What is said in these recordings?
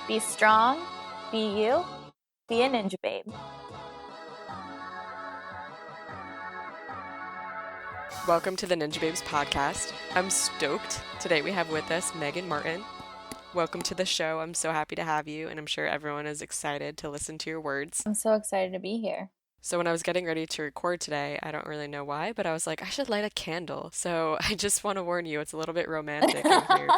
Be strong, be you, be a ninja babe. Welcome to the Ninjababes podcast. I'm stoked. Today we have with us Meagan Martin. Welcome to the show. I'm so happy to have you, and I'm sure everyone is excited to listen to your words. I'm so excited to be here. So when I was getting ready to record today, I don't really know why, but I was like, I should light a candle. So I just want to warn you, it's a little bit romantic in here.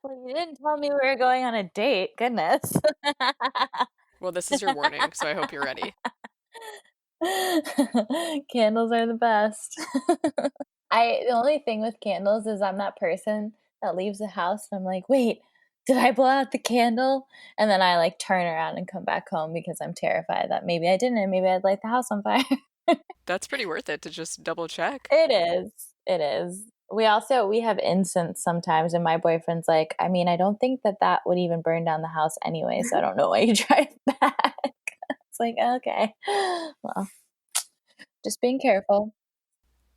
Well, you didn't tell me we were going on a date. Goodness. Well, this is your warning, so I hope you're ready. Candles are the best. The only thing with candles is I'm that person that leaves the house and I'm like, wait, did I blow out the candle? And then I like turn around and come back home because I'm terrified that maybe I didn't and maybe I'd light the house on fire. That's pretty worth it to just double check. It is. It is. We have incense sometimes, and my boyfriend's like, I mean, I don't think that would even burn down the house anyway, so I don't know why you drive back. It's like, okay, well, just being careful.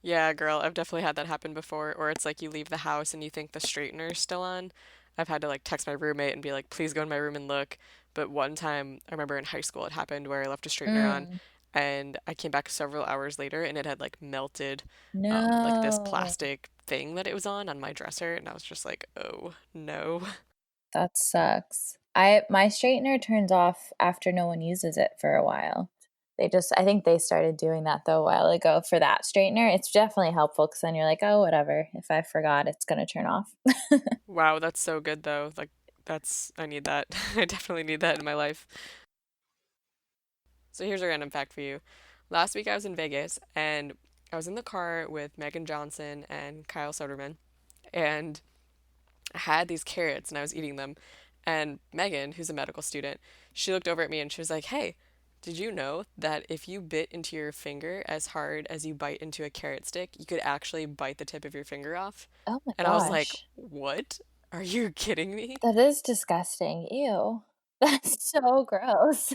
Yeah, girl, I've definitely had that happen before, or it's like you leave the house and you think the straightener's still on. I've had to like text my roommate and be like, please go in my room and look. But one time, I remember in high school it happened where I left a straightener on Mm, and I came back several hours later and it had like melted like this no, plastic thing that it was on my dresser and I was just like, oh no. that sucks. My straightener turns off after no one uses it for a while. I think they started doing that though a while ago for that straightener. It's definitely helpful because then you're like, oh, whatever. If I forgot, it's gonna turn off. Wow, that's so good though. Like I need that. I definitely need that in my life. So here's a random fact for you. Last week I was in Vegas and I was in the car with Megan Johnson and Kyle Soderman and I had these carrots and I was eating them. And Megan, who's a medical student, she looked over at me and she was like, hey, did you know that if you bit into your finger as hard as you bite into a carrot stick, you could actually bite the tip of your finger off? Oh my And I was like, gosh. what? Are you kidding me? That is disgusting. Ew. That's so gross.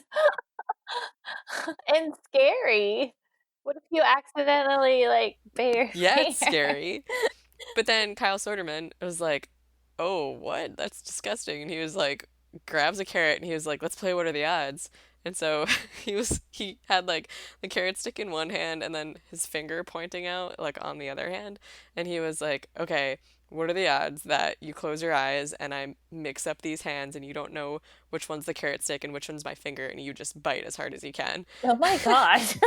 And scary. What if you accidentally, like, bit your Yeah, it's finger? scary. But then Kyle Soderman was like, oh, what? That's disgusting. And he was like, grabs a carrot and he was like, let's play What Are the Odds? And so he had like the carrot stick in one hand and then his finger pointing out like on the other hand. And he was like, okay, what are the odds that you close your eyes and I mix up these hands and you don't know which one's the carrot stick and which one's my finger and you just bite as hard as you can? Oh my gosh.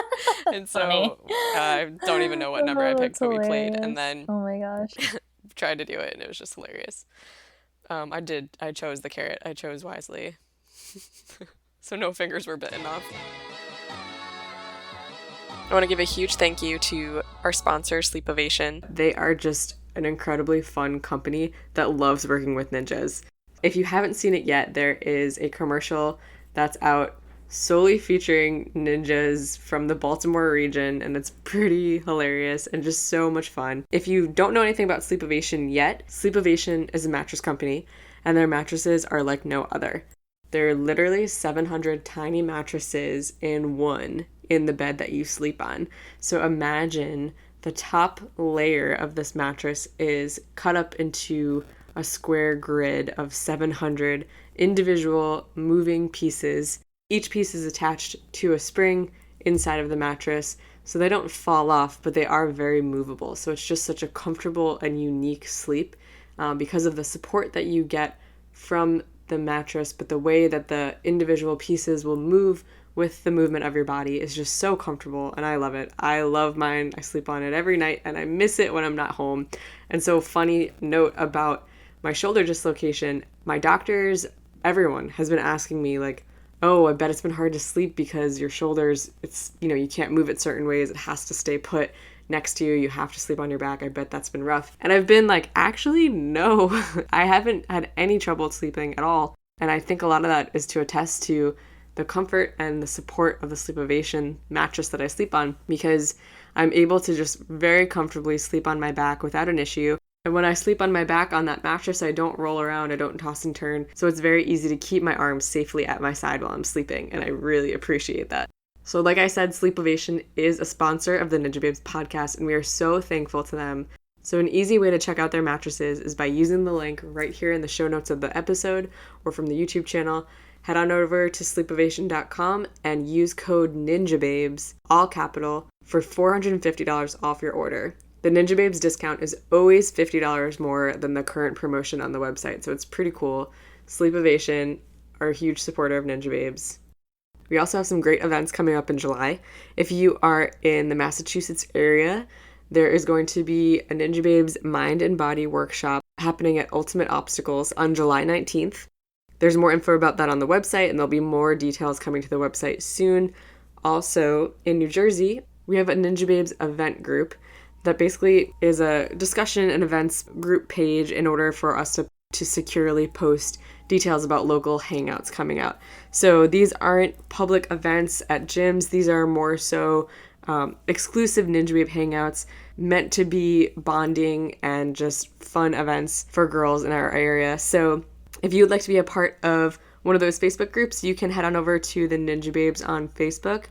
That's And funny. so I don't even know what number I Oh, picked, that's but we played and hilarious. then Oh my gosh. tried to do it and it was just hilarious. I chose the carrot. I chose wisely. So no fingers were bitten off. I want to give a huge thank you to our sponsor, Sleepovation. They are just an incredibly fun company that loves working with ninjas. If you haven't seen it yet, there is a commercial that's out solely featuring ninjas from the Baltimore region, and it's pretty hilarious and just so much fun. If you don't know anything about Sleepovation yet, Sleepovation is a mattress company, and their mattresses are like no other. There are literally 700 tiny mattresses in one in the bed that you sleep on. So imagine the top layer of this mattress is cut up into a square grid of 700 individual moving pieces. Each piece is attached to a spring inside of the mattress, so they don't fall off, but they are very movable. So it's just such a comfortable and unique sleep because of the support that you get from the mattress, but the way that the individual pieces will move with the movement of your body is just so comfortable, and I love it. I love mine. I sleep on it every night, and I miss it when I'm not home. And so, funny note about my shoulder dislocation, my doctors, everyone has been asking me, like, oh, I bet it's been hard to sleep because your shoulders, it's, you can't move it certain ways. It has to stay put next to you. You have to sleep on your back. I bet that's been rough. And I've been like, actually, no, I haven't had any trouble sleeping at all. And I think a lot of that is to attest to the comfort and the support of the Sleepovation mattress that I sleep on, because I'm able to just very comfortably sleep on my back without an issue. And when I sleep on my back on that mattress, I don't roll around, I don't toss and turn. So it's very easy to keep my arms safely at my side while I'm sleeping, and I really appreciate that. So like I said, Sleepovation is a sponsor of the Ninjababes podcast, and we are so thankful to them. So, an easy way to check out their mattresses is by using the link right here in the show notes of the episode or from the YouTube channel. Head on over to sleepovation.com and use code Ninjababes, all capital, for $450 off your order. The Ninjababes discount is always $50 more than the current promotion on the website, so it's pretty cool. Sleepovation are a huge supporter of Ninjababes. We also have some great events coming up in July. If you are in the Massachusetts area, there is going to be a Ninjababes Mind and Body workshop happening at Ultimate Obstacles on July 19th. There's more info about that on the website, and there'll be more details coming to the website soon. Also, in New Jersey, we have a Ninjababes event group that basically is a discussion and events group page in order for us to securely post details about local hangouts coming out. So these aren't public events at gyms. These are more so exclusive Ninjababe hangouts meant to be bonding and just fun events for girls in our area. So if you would like to be a part of one of those Facebook groups, you can head on over to the Ninjababes on Facebook,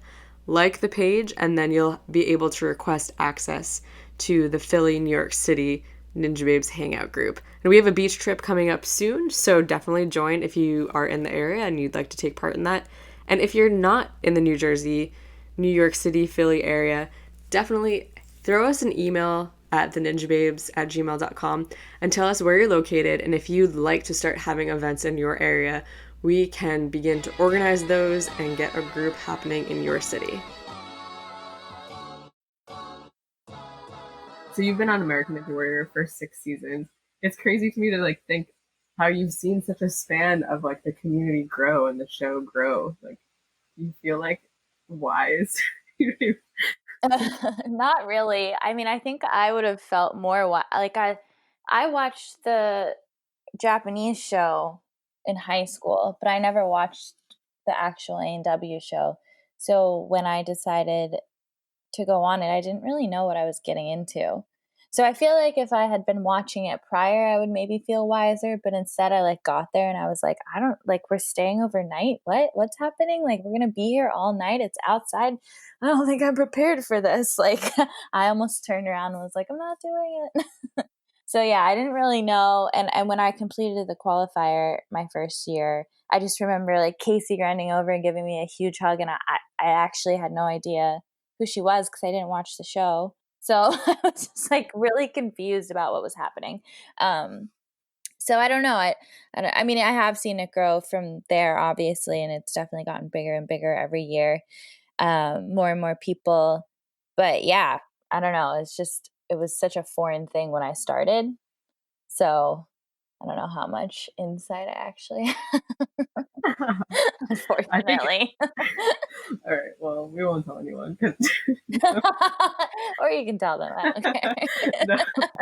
like the page, and then you'll be able to request access to the Philly, New York City Ninjababes hangout group. And we have a beach trip coming up soon, so definitely join if you are in the area and you'd like to take part in that. And if you're not in the New Jersey, New York City, Philly area, definitely throw us an email at theninjababes@gmail.com and tell us where you're located, and if you'd like to start having events in your area, we can begin to organize those and get a group happening in your city. So you've been on American Ninja Warrior for 6 seasons. It's crazy to me to like think how you've seen such a span of like the community grow and the show grow. Like you feel like wise. Not really. I mean, I think I would have felt more like I watched the Japanese show in high school, but I never watched the actual ANW show. So when I decided to go on it, I didn't really know what I was getting into. So I feel like if I had been watching it prior, I would maybe feel wiser, but instead I like got there and I was like, I don't like we're staying overnight. What's happening? Like we're going to be here all night. It's outside. I don't think I'm prepared for this. Like I almost turned around and was like, I'm not doing it. So yeah, I didn't really know. And when I completed the qualifier my first year, I just remember like Casey running over and giving me a huge hug, and I actually had no idea who she was because I didn't watch the show. So I was just like really confused about what was happening. So I don't know. I mean, I have seen it grow from there, obviously, and it's definitely gotten bigger and bigger every year. More and more people. But yeah, I don't know. It was such a foreign thing when I started. So I don't know how much insight I actually have, I think, unfortunately. all right, well, we won't tell anyone because Or you can tell them. I don't care. no,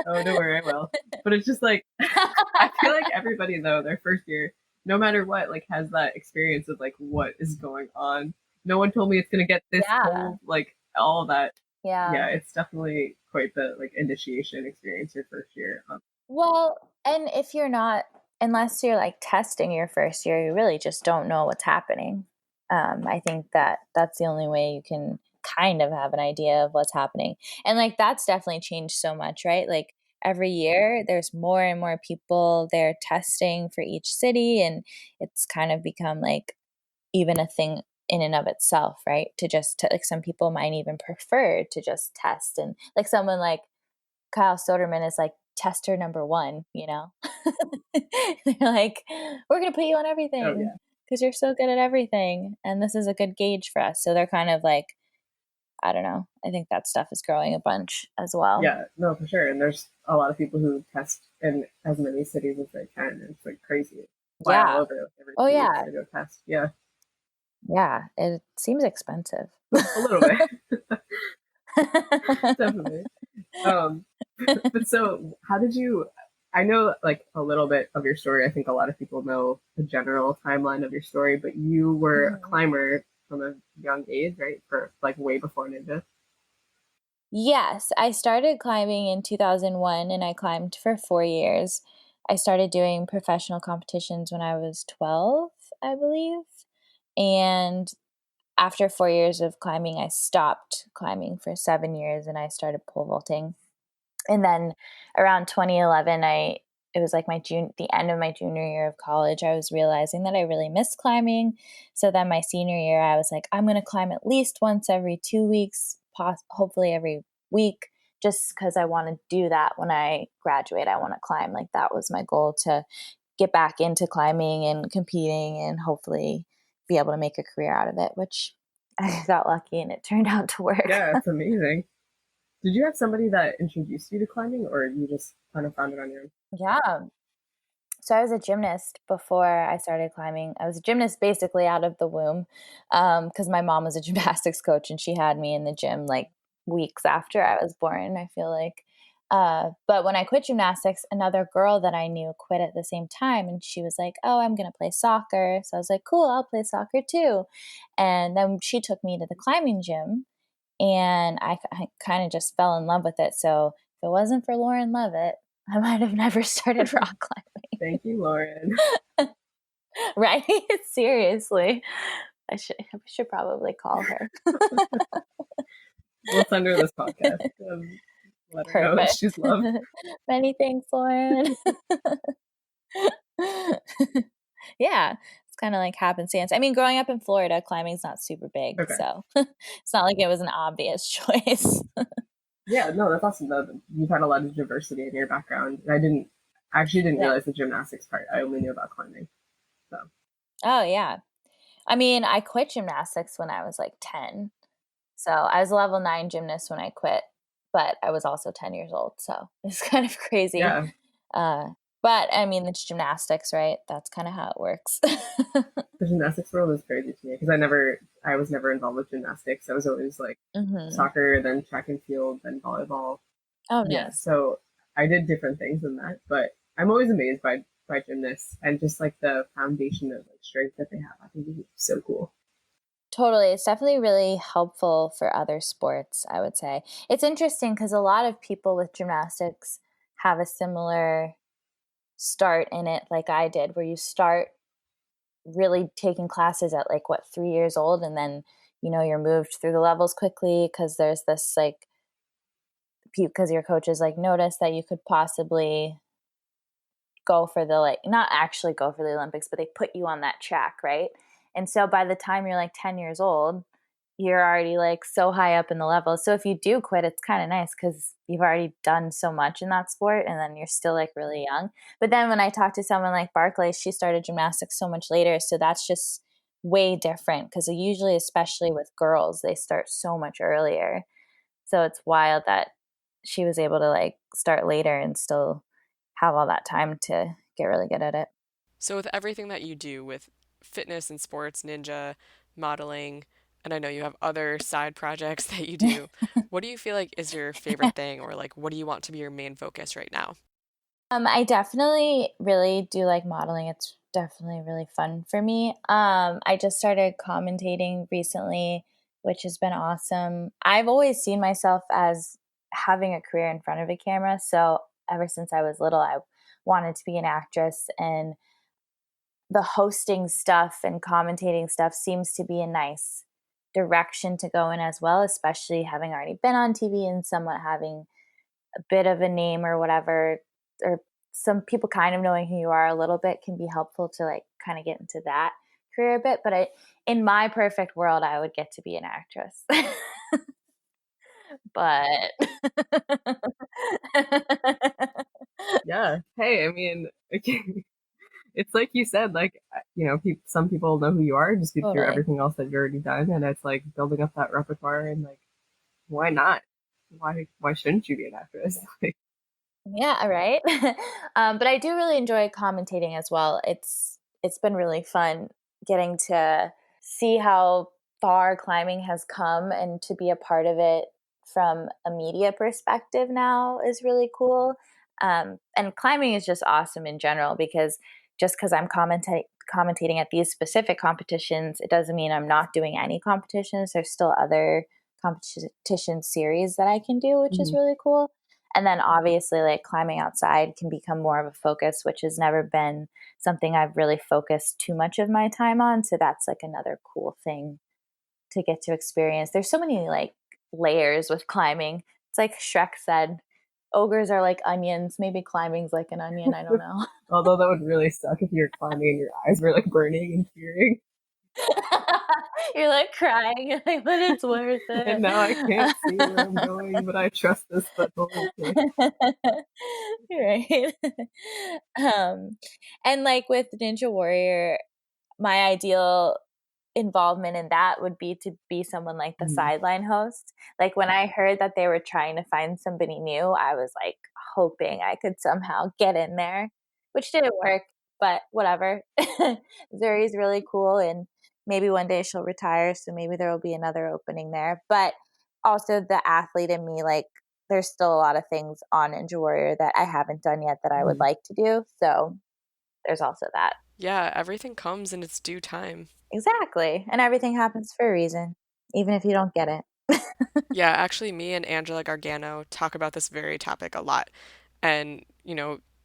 oh, don't worry, I will. But it's just like, I feel like everybody, though, their first year, no matter what, like has that experience of like, what is going on? No one told me it's going to get this Yeah. cold, like all of that. Yeah. Yeah, it's definitely quite the like initiation experience your first year. Well, and if you're not, unless you're like testing your first year, you really just don't know what's happening. I think that that's the only way you can kind of have an idea of what's happening. And like that's definitely changed so much, right? Like every year there's more and more people they're testing for each city, and it's kind of become like even a thing in and of itself, right? Like some people might even prefer to just test, and like someone like Kyle Soderman is like tester number one, you know? They're like, we're going to put you on Oh everything yeah, because you're so good at everything. And this is a good gauge for us. So they're kind of like, I don't know. I think that stuff is growing a bunch as well. yeah, no, for sure. And there's a lot of people who test in as many cities as they can. And it's like crazy. Fly all Yeah. over like, every Oh, 2 weeks yeah. to go test. Yeah, Yeah. It seems expensive. a little bit, definitely. Um, but so, how did you? I know like a little bit of your story. I think a lot of people know the general timeline of your story, but you were a Mhm. climber from a young age, right? For like way before Ninja. Yes, I started climbing in 2001 and I climbed for 4 years. I started doing professional competitions when I was 12, I believe. And after 4 years of climbing, I stopped climbing for 7 years and I started pole vaulting. And then around 2011, it was like the end of my junior year of college. I was realizing that I really missed climbing. So then my senior year, I was like, I'm going to climb at least once every 2 weeks, hopefully every week, just because I want to do that when I graduate. I want to climb. Like that was my goal, to get back into climbing and competing and hopefully be able to make a career out of it, which I got lucky and it turned out to work. Yeah, it's amazing. Did you have somebody that introduced you to climbing, or you just kind of found it on your own? Yeah. So I was a gymnast before I started climbing. I was a gymnast basically out of the womb, because my mom was a gymnastics coach and she had me in the gym like weeks after I was born, I feel like. But when I quit gymnastics, another girl that I knew quit at the same time. And she was like, oh, I'm going to play soccer. So I was like, cool, I'll play soccer too. And then she took me to the climbing gym and I kind of just fell in love with it. So if it wasn't for Lauren Levitt, I might have never started rock climbing. Thank you, Lauren. Right? Seriously. I should probably call her. We'll send her this podcast. Let her know that Perfect. she's loved. Many thanks, Lauren. Yeah, it's kind of like happenstance. I mean, growing up in Florida, climbing's not super big, Okay. so it's not like it was an obvious choice. Yeah, no, that's awesome though. You've had a lot of diversity in your background. And I actually didn't Yeah. realize the gymnastics part. I only knew about climbing. So Oh, yeah. I mean, I quit gymnastics when I was like 10. So I was a level 9 gymnast when I quit, but I was also 10 years old. So it's kind of crazy. yeah, Uh, but I mean, it's gymnastics, right? That's kind of how it works. the gymnastics world is crazy to me because I was never involved with gymnastics. I was always like Hmm. soccer, then track and field, then volleyball. Oh, Yeah, nice. so I did different things than that, but I'm always amazed by gymnasts and just like the foundation of like strength that they have. I think it's so cool. Totally. It's definitely really helpful for other sports, I would say. It's interesting because a lot of people with gymnastics have a similar start in it, like I did, where you start really taking classes at like what, 3 years old, and then you're moved through the levels quickly because there's this like because your coaches like notice that you could possibly go for the like not actually go for the Olympics, but they put you on that track, right? And so by the time you're like 10 years old, you're already like so high up in the level. So if you do quit, it's kind of nice because you've already done so much in that sport and then you're still like really young. But then when I talk to someone like Barclay, she started gymnastics so much later. So that's just way different because usually, especially with girls, they start so much earlier. So it's wild that she was able to like start later and still have all that time to get really good at it. So with everything that you do with fitness and sports, ninja, modeling, and I know you have other side projects that you do, what do you feel like is your favorite thing or like what do you want to be your main focus right now? I definitely really do like modeling. It's definitely really fun for me. I just started commentating recently, which has been awesome. I've always seen myself as having a career in front of a camera. So ever since I was little, I wanted to be an actress, and the hosting stuff and commentating stuff seems to be a nice direction to go in as well, especially having already been on TV and somewhat having a bit of a name or whatever, or some people kind of knowing who you are a little bit can be helpful to like kind of get into that career a bit. But in my perfect world, I would get to be an actress. But Yeah. Hey, I mean, it's like you said, like some people know who you are just through totally. everything else that you've already done, and it's like building up that repertoire and like why not? Why shouldn't you be an actress? Like, Yeah, right. But I do really enjoy commentating as well. It's been really fun getting to see how far climbing has come and to be a part of it from a media perspective now is really cool. And climbing is just awesome in general because just because I'm commentating at these specific competitions, it doesn't mean I'm not doing any competitions. There's still other competition series that I can do, which is mhm. really cool. And then obviously, like climbing outside can become more of a focus, which has never been something I've really focused too much of my time on. So that's like another cool thing to get to experience. There's so many like layers with climbing. It's like Shrek said, ogres are like onions. Maybe climbing's like an onion. I don't know. Although that would really suck if you're climbing and your eyes were like burning and searing. You're like crying. You're like, but it's worth And it. now I can't see where I'm going, but I trust this little kick. Right. Um, and like with Ninja Warrior, my ideal involvement in that would be to be someone like the Mhm. sideline host. Like when I heard that they were trying to find somebody new, I was like hoping I could somehow get in there, which didn't work, but whatever. Zuri's really cool, and maybe one day she'll retire, so maybe there will be another opening there. But also the athlete in me, like there's still a lot of things on Ninja Warrior that I haven't done yet that I would Mhm. like to do. So there's also that. Yeah, everything comes in its due time. Exactly. And everything happens for a reason, even if you don't get it. Yeah, actually, me and Angela Gargano talk about this very topic a lot. And,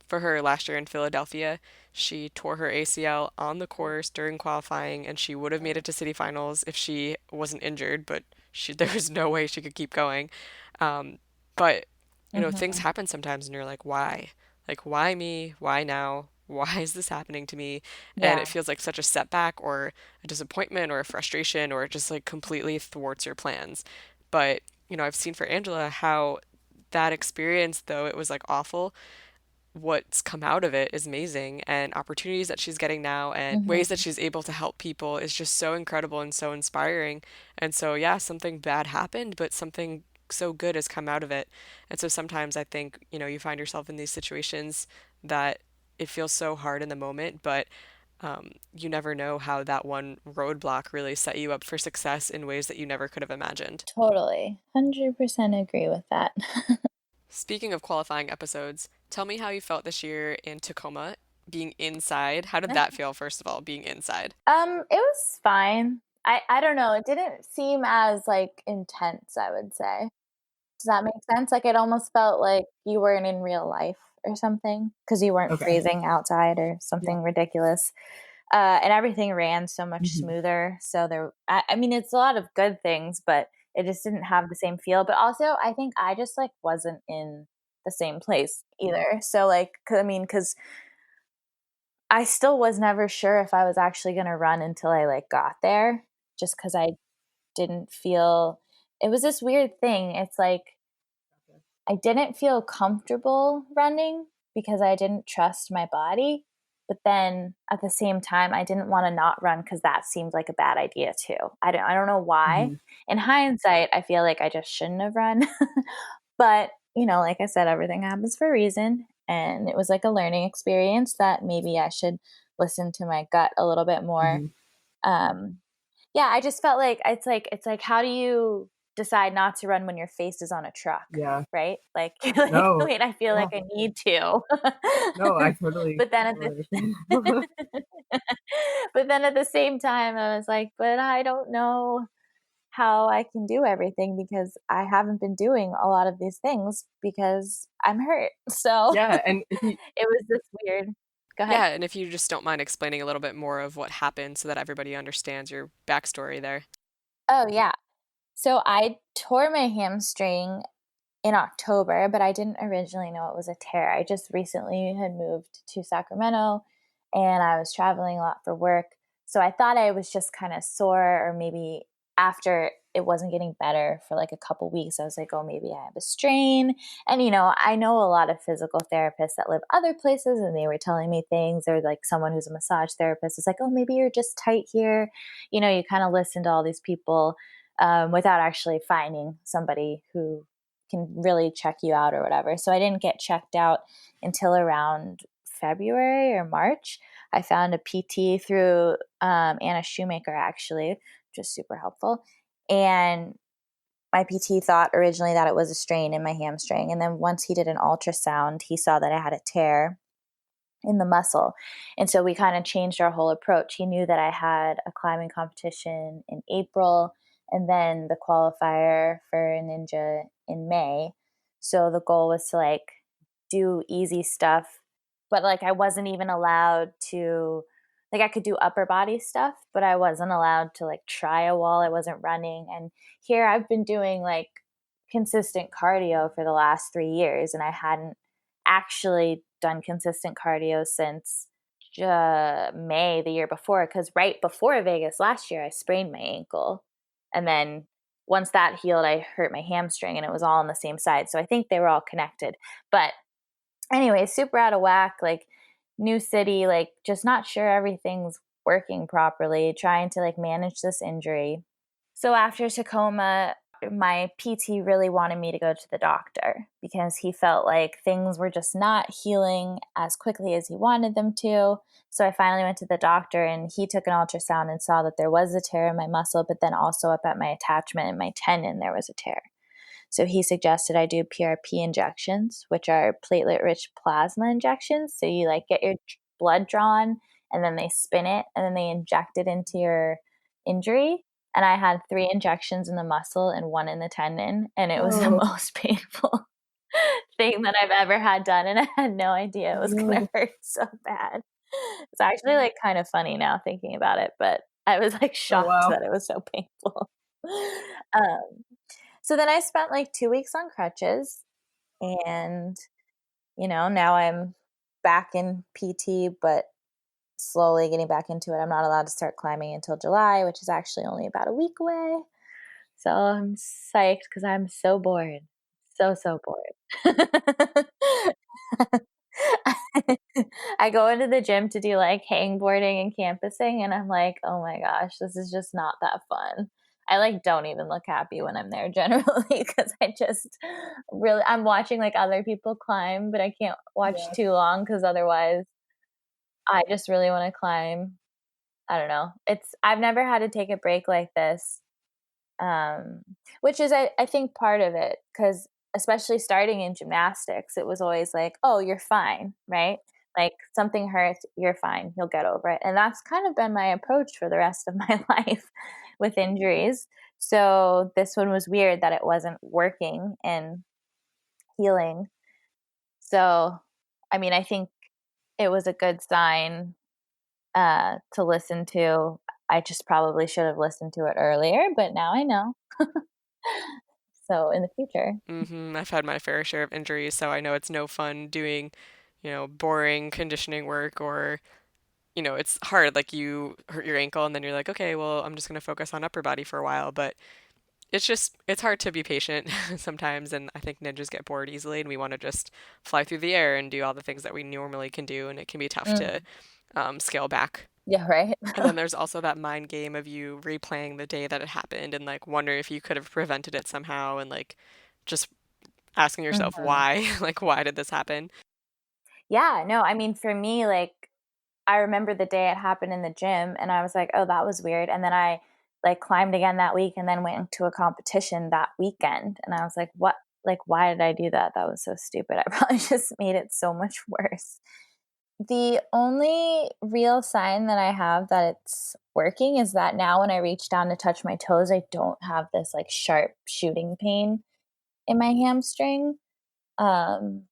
for her last year in Philadelphia, she tore her ACL on the course during qualifying, and she would have made it to city finals if she wasn't injured, but there was no way she could keep going. Um, but, things Mhm. happen sometimes, and you're like, why? Like, why me? Why now? Why is this happening to me? And it Yeah, feels like such a setback or a disappointment or a frustration, or it just like completely thwarts your plans. But, I've seen for Angela how that experience, though it was like awful, what's come out of it is amazing. And opportunities that she's getting now and ways that mhm, she's able to help people is just so incredible and so inspiring. And so, yeah, something bad happened, but something so good has come out of it. And so sometimes I think, you find yourself in these situations that it feels so hard in the moment, but you never know how that one roadblock really set you up for success in ways that you never could have imagined. totally. 100% agree with that. Speaking of qualifying episodes, tell me how you felt this year in Tacoma, being inside. How did that feel, first of all, being inside? It was fine. I don't know, it didn't seem as, like, intense, I would say. Does that make sense? Like, it almost felt like you weren't in real life or something because you weren't Okay. freezing outside or Yeah. something ridiculous. And everything ran so much Hmm. smoother. So I mean, it's a lot of good things, but it just didn't have the same feel. But also, I think I just like wasn't in the same place either. So like, I mean, because I still was never sure if I was actually gonna run until I like got there, just because I didn't feel. It was this weird thing. It's like I didn't feel comfortable running because I didn't trust my body. But then at the same time, I didn't want to not run because that seemed like a bad idea too. I don't know why. Hmm. In hindsight, I feel like I just shouldn't have run. But, like I said, everything happens for a reason. And it was like a learning experience that maybe I should listen to my gut a little bit more. Hmm. Um, yeah, I just felt like it's like how do you decide not to run when your face is on a truck, Yeah. right? Like you're like, No. "Wait, I feel Yeah. like I need to." No, I totally, But then at totally the understand. but then at the same time, I was like, "But I don't know how I can do everything because I haven't been doing a lot of these things because I'm hurt." So Yeah, and if you it was this weird. Go ahead. yeah, and if you just don't mind explaining a little bit more of what happened so that everybody understands your backstory there. Oh, yeah. So I tore my hamstring in October, but I didn't originally know it was a tear. I just recently had moved to Sacramento and I was traveling a lot for work. So I thought I was just kind of sore, or maybe after it wasn't getting better for like a couple weeks, I was like, oh, maybe I have a strain. And, I know a lot of physical therapists that live other places and they were telling me things. Or like someone who's a massage therapist is like, oh, maybe you're just tight here. You kind of listen to all these people without actually finding somebody who can really check you out or whatever. So I didn't get checked out until around February or March. I found a PT through Anna Shoemaker, actually, which was super helpful. And my PT thought originally that it was a strain in my hamstring. And then once he did an ultrasound, he saw that I had a tear in the muscle. And so we kind of changed our whole approach. He knew that I had a climbing competition in April and then the qualifier for Ninja in May. So the goal was to like do easy stuff, but like I wasn't even allowed to, like I could do upper body stuff, but I wasn't allowed to like try a wall. I wasn't running. And here I've been doing like consistent cardio for the last 3 years, and I hadn't actually done consistent cardio since May the year before, because right before Vegas last year, I sprained my ankle. And then once that healed, I hurt my hamstring, and it was all on the same side. So I think they were all connected. But anyway, super out of whack, like new city, like just not sure everything's working properly, trying to like manage this injury. So after Tacoma, my PT really wanted me to go to the doctor because he felt like things were just not healing as quickly as he wanted them to. So I finally went to the doctor, and he took an ultrasound and saw that there was a tear in my muscle, but then also up at my attachment in my tendon, there was a tear. So he suggested I do PRP injections, which are platelet-rich plasma injections. So you like get your blood drawn, and then they spin it, and then they inject it into your injury. And I had 3 injections in the muscle and 1 in the tendon, and it was the Oh, most painful thing that I've ever had done, and I had no idea it was gonna no. hurt so bad. It's actually, like, kind of funny now thinking about it, but I was, like, Oh, shocked wow. that it was so painful. Um, so then I spent, like, 2 weeks on crutches, and, now I'm back in PT, but slowly getting back into it. I'm not allowed to start climbing until July, which is actually only about a week away. So I'm psyched because I'm so bored. So, so bored. I go into the gym to do like hangboarding and campusing, and I'm like, oh my gosh, this is just not that fun. I like don't even look happy when I'm there generally because I just really I'm watching like other people climb, but I can't watch Yeah. too long because otherwise I just really want to climb. I don't know. I've never had to take a break like this, um, which is I think part of it because especially starting in gymnastics, it was always like, oh, you're fine, right? Like something hurts, you're fine, you'll get over it. And that's kind of been my approach for the rest of my life with injuries. So this one was weird that it wasn't working and healing. So, I mean, I think it was a good sign to listen to. I just probably should have listened to it earlier, but now I know. So in the future. I've had my fair share of injuries, so I know it's no fun doing, boring conditioning work or, it's hard. Like you hurt your ankle and then you're like, okay, well, I'm just going to focus on upper body for a while. But it's hard to be patient sometimes. And I think ninjas get bored easily and we want to just fly through the air and do all the things that we normally can do. And it can be tough to Mm. scale back. Yeah, right? And then there's also that mind game of you replaying the day that it happened and like wondering if you could have prevented it somehow and like just asking yourself Mhm. why, like why did this happen? Yeah, no, I mean, for me, like, I remember the day it happened in the gym, and I was like, "Oh, that was weird," and then I, like, climbed again that week and then went to a competition that weekend, and I was like, "What like, why did I do that? That was so stupid." I probably just made it so much worse. The only real sign that I have that it's working is that now when I reach down to touch my toes, I don't have this, like, sharp shooting pain in my hamstring. Um,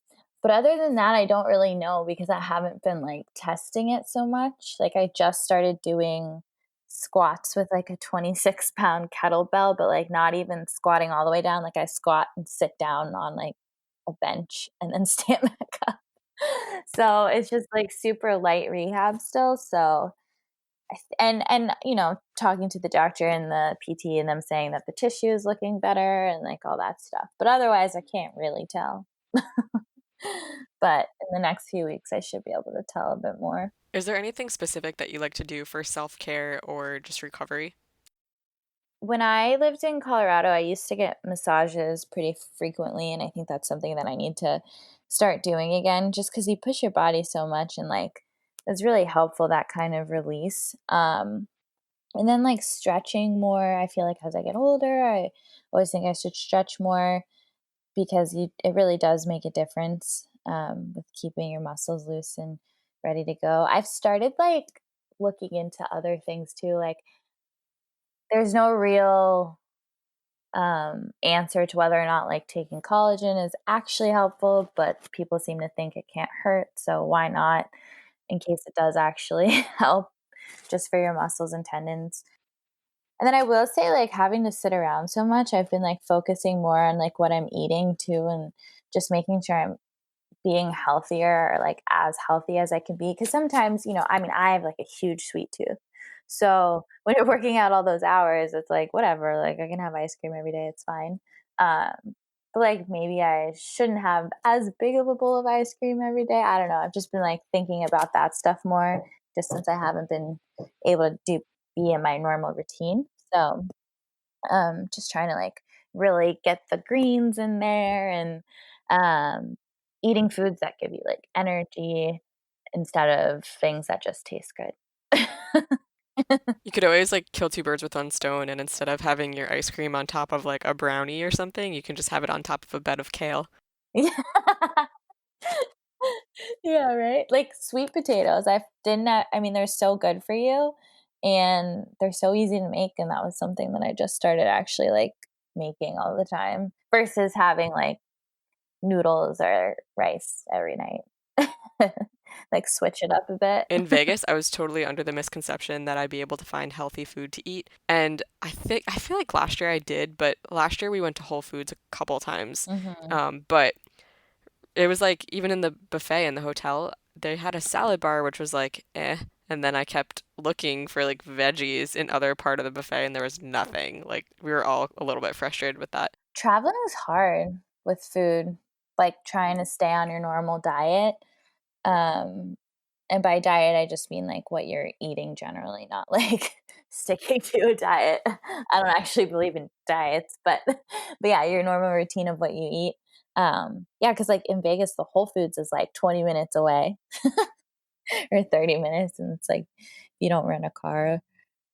but other than that, I don't really know because I haven't been like testing it so much. Like I just started doing squats with like a 26-pound kettlebell, but like not even squatting all the way down. Like I squat and sit down on like a bench and then stand back up. So it's just like super light rehab still. So and talking to the doctor and the PT and them saying that the tissue is looking better and like all that stuff. But otherwise, I can't really tell. But in the next few weeks, I should be able to tell a bit more. Is there anything specific that you like to do for self-care or just recovery? When I lived in Colorado, I used to get massages pretty frequently, and I think that's something that I need to start doing again just because you push your body so much and like it's really helpful that kind of release. And then like stretching more, I feel like as I get older, I always think I should stretch more because it really does make a difference with keeping your muscles loose and ready to go. I've started like looking into other things too. Like there's no real answer to whether or not like taking collagen is actually helpful, but people seem to think it can't hurt. So why not in case it does actually help just for your muscles and tendons? And then I will say, like, having to sit around so much, I've been, like, focusing more on, like, what I'm eating too and just making sure I'm being healthier or, like, as healthy as I can be. Because sometimes, I mean, I have, like, a huge sweet tooth. So, when you're working out all those hours, it's like, whatever, like, I can have ice cream every day, it's fine. But, like, maybe I shouldn't have as big of a bowl of ice cream every day. I don't know. I've just been, like, thinking about that stuff more just since I haven't been able to be in my normal routine. So, just trying to like really get the greens in there and um, eating foods that give you like energy instead of things that just taste good. You could always like kill two birds with one stone, and instead of having your ice cream on top of like a brownie or something, you can just have it on top of a bed of kale. Yeah. Yeah, right? Like sweet potatoes. I did not I mean, they're so good for you and they're so easy to make, and that was something that I just started actually like making all the time versus having like noodles or rice every night. Like switch it up a bit. In Vegas, I was totally under the misconception that I'd be able to find healthy food to eat. And I feel like last year I did, but last year we went to Whole Foods a couple times. Mhm. But it was like even in the buffet in the hotel, they had a salad bar which was like eh. And then I kept looking for like veggies in other part of the buffet and there was nothing. Like we were all a little bit frustrated with that. Traveling is hard with food, like trying to stay on your normal diet. Um, and by diet, I just mean like what you're eating generally, not like sticking to a diet. I don't actually believe in diets, but yeah, your normal routine of what you eat. Yeah, because like in Vegas, the Whole Foods is like 20 minutes away or 30 minutes, and it's like you don't rent a car,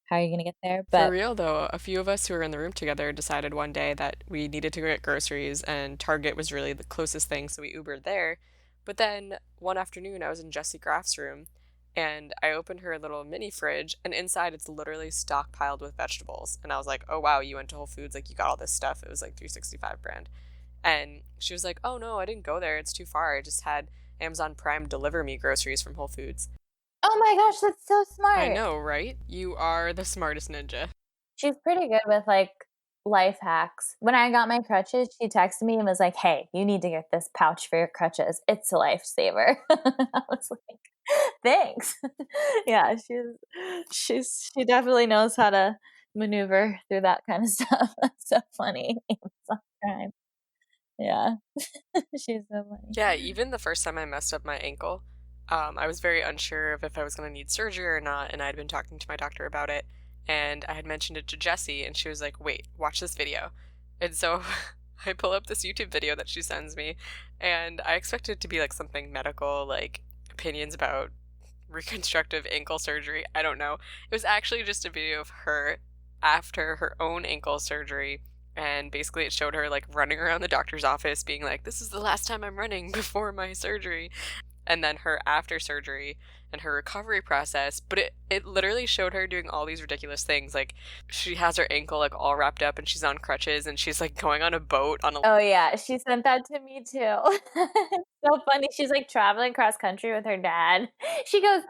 how are you gonna get there? For But real though, a few of us who were in the room together decided one day that we needed to go get groceries and Target was really the closest thing, so we Ubered there. But then one afternoon I was in Jessie Graff's room and I opened her little mini fridge and inside it's literally stockpiled with vegetables. And I was like, "Oh wow, you went to Whole Foods, like you got all this stuff." It was like 365 brand. And she was like, "Oh no, I didn't go there. It's too far. I just had Amazon Prime deliver me groceries from Whole Foods." oh my gosh, that's so I smart. know, right? You are the smartest ninja. She's pretty good with, like, life hacks. When I got my crutches, she texted me and was like, "Hey, you need to get this pouch for your crutches. It's a lifesaver." I was like, "Thanks." Yeah, she definitely knows how to maneuver through that kinda stuff. That's so funny. Amazon Prime. Yeah. She's so funny. Yeah, even the first time I messed up my ankle, I was very unsure of if I was going to need surgery or not, and I had been talking to my doctor about it, and I had mentioned it to Jessie, and she was like, "Wait, watch this video." And so I pull up this YouTube video that she sends me, and I expected it to be like something medical, like opinions about reconstructive ankle surgery. I don't know. It was actually just a video of her after her own ankle surgery. And basically, it showed her like running around the doctor's office, being like, "This is the last time I'm running before my surgery." And then her after surgery and her recovery process. But it literally showed her doing all these ridiculous things. Like, she has her ankle like all wrapped up and she's on crutches and she's like going on a boat on a. Oh, yeah, she sent that to me too. It's so funny, she's, like, traveling cross country with her dad. She goes,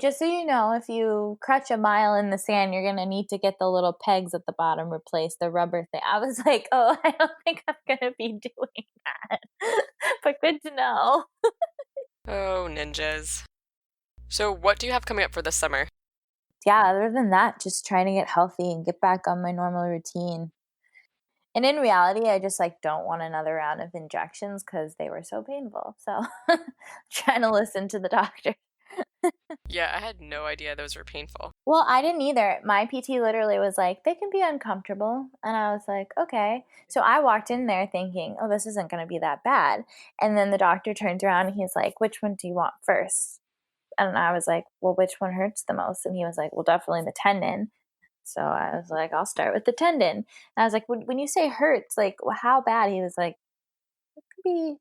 just so you know, if you crutch a mile in the sand, you're gonna need to get the little pegs at the bottom replaced, the rubber thing." I was like, "Oh, I don't think I'm gonna be doing that." But good to know. Oh, ninjas. So, what do you have coming up for this summer? Yeah, other than that, just trying to get healthy and get back on my normal routine. And in reality, I just, like, don't want another round of injections because they were so painful, so trying to listen to the doctor. Yeah, I had no idea those were painful. Well, I didn't either. My PT literally was like, "They can be uncomfortable," and I was like, "Okay." So I walked in there thinking, "Oh, this isn't gonna be that bad," and then the doctor turns around and he's like, "Which one do you want first?" And I was like, "Well, which one hurts the most?" And he was like, "Well, definitely the tendon." So I was like, "I'll start with the tendon." And I was like, "When you say hurts, like, how bad?" He was like, "Could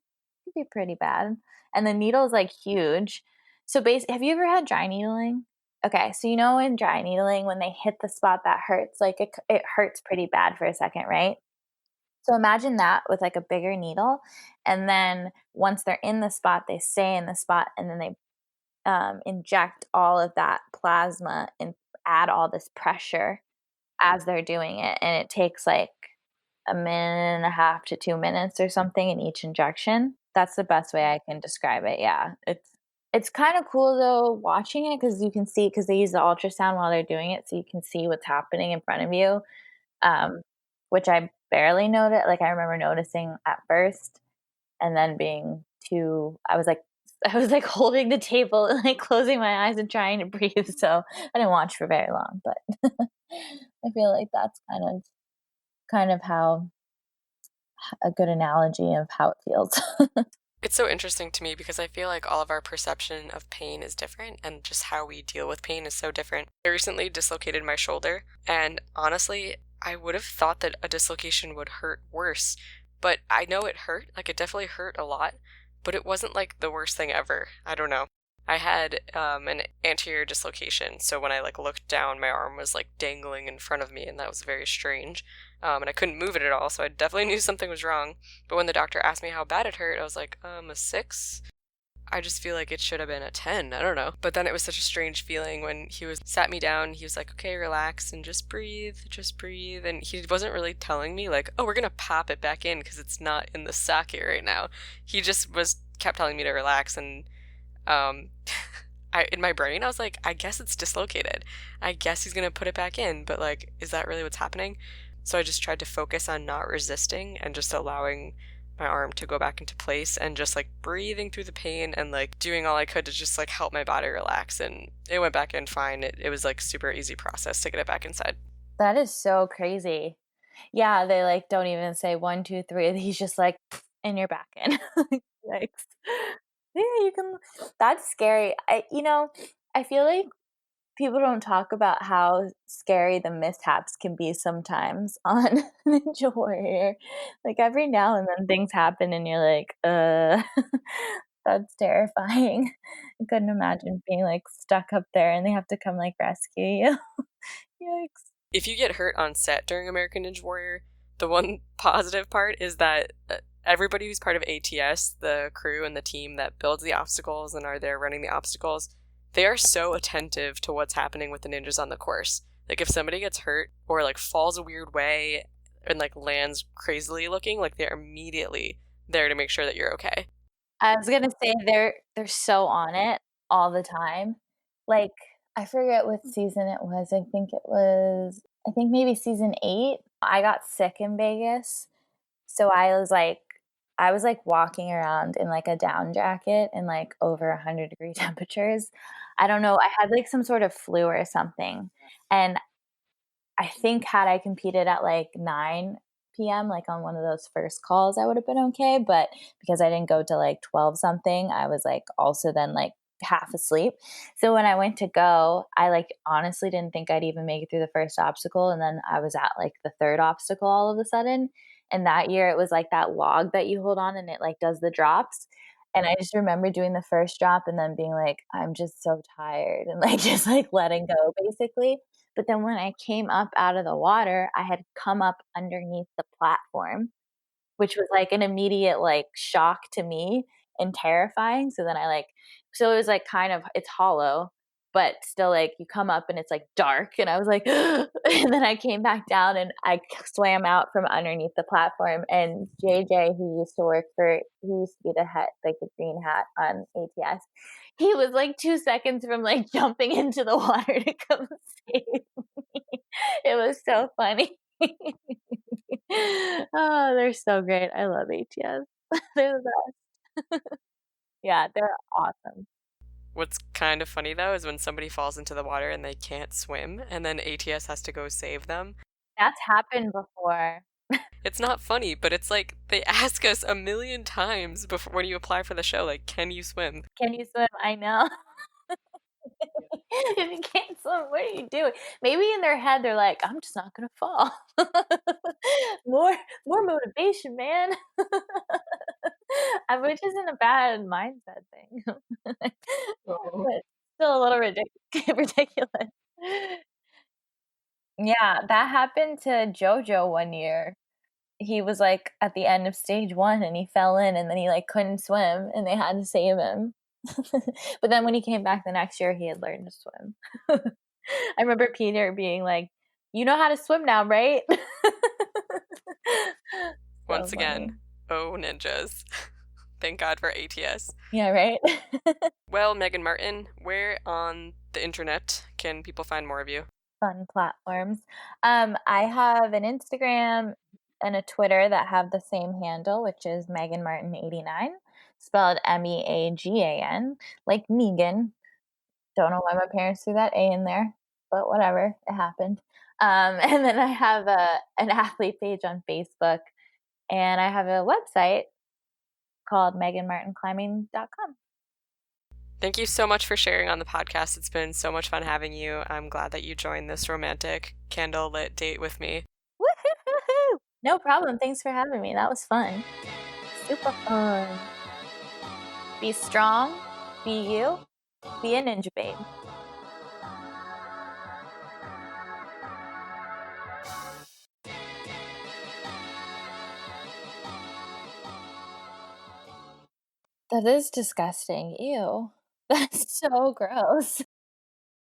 be pretty bad." And the needle is, like, huge. So have you ever had dry needling? Okay, so you know in dry needling, when they hit the spot that hurts, like, it hurts pretty bad for a second, right? So imagine that with, like, a bigger needle, and then once they're in the spot, they stay in the spot, and then they inject all of that plasma in add all this pressure as they're doing it, and it takes, like, a minute and a half to 2 minutes or something in each injection. That's the best way I can describe it, yeah. It's kinda cool, though, watching it because you can see because they use the ultrasound while they're doing it, so you can see what's happening in front of you, um, which I barely noticed. Like, I remember noticing at first and then being too I was, like, holding the table and, like, closing my eyes and trying to breathe, so I didn't watch for very long, but I feel like that's kind of how a good analogy of how it feels. It's so interesting to me because I feel like all of our perception of pain is different and just how we deal with pain is so different. I recently dislocated my shoulder, and honestly, I would have thought that a dislocation would hurt worse, but I know it hurt. Like, it definitely hurt a lot, but it wasn't like the worst thing ever. I don't know. I had an anterior dislocation, so when I like looked down, my arm was like dangling in front of me, and that was very strange. And I couldn't move it at all, so I definitely knew something was wrong. But when the doctor asked me how bad it hurt, I was like, a 6? I just feel like it should have been a 10. I don't know. But then it was such a strange feeling when he was sat me down. He was like, okay, relax and just breathe, just breathe. And he wasn't really telling me like, oh, we're gonna pop it back in because it's not in the socket right now. He just was kept telling me to relax and um in my brain I was like, I guess it's dislocated. I guess he's gonna put it back in, but like, is that really what's happening? So I just tried to focus on not resisting and just allowing my arm to go back into place and just like breathing through the pain and like doing all I could to just like help my body relax, and it went back in fine. It was like super easy process to get it back inside. That is so crazy. Yeah, they, like, don't even say 1, 2, 3. He's just like, "And you're back in." Yikes. Yeah, you can that's scary. I feel like people don't talk about how scary the mishaps can be sometimes on Ninja Warrior. Like, every now and then things happen and you're like, that's terrifying." I couldn't imagine being, like, stuck up there and they have to come, like, rescue you. Yikes. If you get hurt on set during American Ninja Warrior, the one positive part is that everybody who's part of ATS, the crew and the team that builds the obstacles and are there running the obstacles, they are so attentive to what's happening with the ninjas on the course. Like, if somebody gets hurt or like falls a weird way and like lands crazily looking, like they're immediately there to make sure that you're okay. I was gonna say they're so on it all the time. Like, I forget what season it was. I think maybe season 8. I got sick in Vegas, so I was, like, walking around in, like, a down jacket in, like, over 100-degree temperatures. I don't know, I had, like, some sort of flu or something, and I think had I competed at like 9 PM, like on one of those first calls, I would have been okay. But because I didn't go to like 12 something, I was like also then like half asleep. So when I went to go, I like honestly didn't think I'd even make it through the first obstacle. And then I was at like the third obstacle all of a sudden. And that year it was like that log that you hold on and it like does the drops. And I just remember doing the first drop and then being like, I'm just so tired and like just like letting go basically. But then when I came up out of the water, I had come up underneath the platform, which was like an immediate like shock to me and terrifying. So it was like kind of it's hollow, but still like you come up and it's like dark and I was like and then I came back down and I swam out from underneath the platform and JJ who used to work for he used to be the head like the green hat on ATS. He was like 2 seconds from like jumping into the water to come save me. It was so funny. Oh, they're so great. I love ATS. They're the best. Yeah, they're awesome. What's kind of funny though is when somebody falls into the water and they can't swim, and then ATS has to go save them. That's happened before. It's not funny, but it's like they ask us a million times before when you apply for the show, like, can you swim? Can you swim? I know. If you can't swim, what are you doing? Maybe in their head they're like, "I'm just not gonna fall." More more motivation, man. Which isn't a bad mindset thing. Oh. But still a little ridiculous. Yeah, that happened to JoJo one year. He was, like, at the end of stage 1 and he fell in and then he, like, couldn't swim and they had to save him. But then when he came back the next year, he had learned to swim. I remember Peter being like, "You know how to swim now, right?" So Once again, funny. oh, ninjas. Thank God for ATS. Yeah, right? Well, Meagan Martin, where on the internet can people find more of you? Fun platforms. I have an Instagram and a Twitter that have the same handle, which is Meagan Martin 89, spelled Meagan, like Megan. Don't know why my parents threw that A in there, but whatever, it happened. And then I have an athlete page on Facebook, and I have a website called meganmartinclimbing.com. Thank you so much for sharing on the podcast. It's been so much fun having you. I'm glad that you joined this romantic candlelit date with me. Woo-hoo-hoo-hoo! No problem. Thanks for having me. That was fun. Super fun. Be strong, be you, be a ninja babe. That is disgusting. Ew. That's so gross.